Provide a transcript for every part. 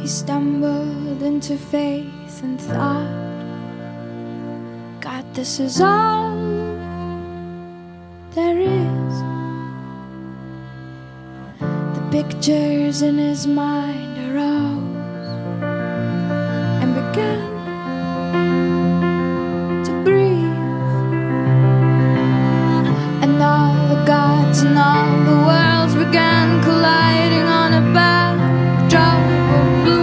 He stumbled into faith and thought, God, this is all there is. The pictures in his mind arose and began to breathe, and all the gods and all the worlds began colliding on a backdrop of blue.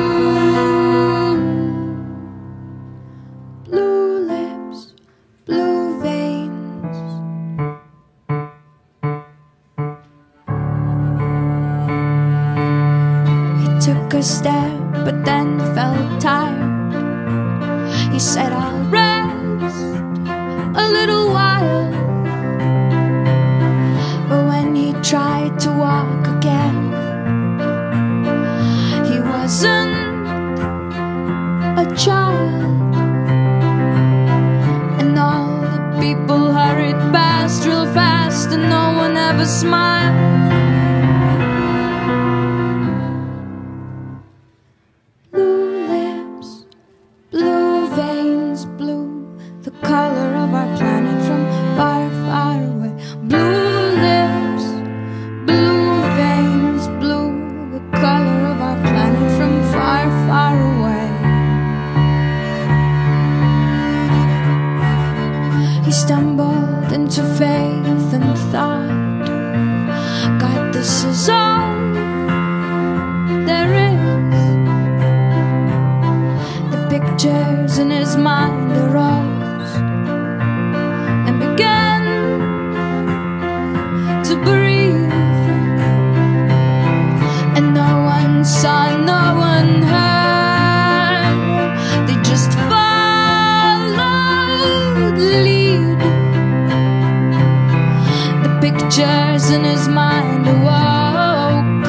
Blue lips, blue veins. He took a step but then felt tired. He said, I'll rest a little while. But when he tried to walk again, he wasn't a child. And all the people hurried past real fast, and no one ever smiled. Blue lips, blue veins, blue, the color of our planet from far, far away. Blue lips, blue veins, blue, the color of our planet from far, far away. He stumbled into faith and thought, God, this is all there is. The pictures in his mind arose and began to breathe, and no one saw, no one heard. They just followed the lead. The pictures in his mind awoke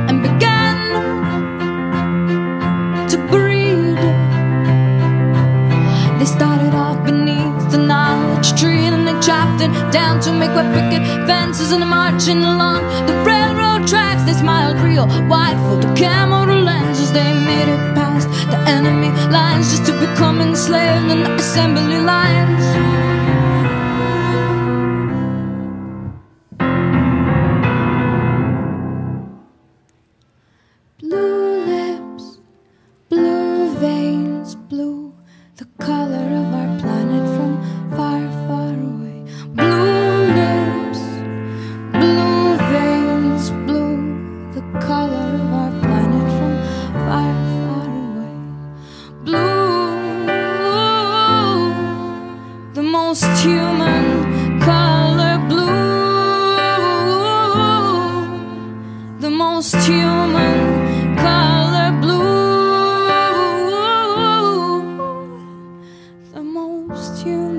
and began to breed. They started off beneath the knowledge tree, and they chopped it down to make wet picket fences, and marching along the railroad tracks. They smiled real wide, full of camera lenses. They made it past the enemy lines just to become enslaved in the assembly lines. Blue lips, blue veins, blue, the color of our planet from far, far away. Blue lips, blue veins, blue, the color of our planet from far, far away. Blue, the most human color. Blue, the most human color. Blue, the most human.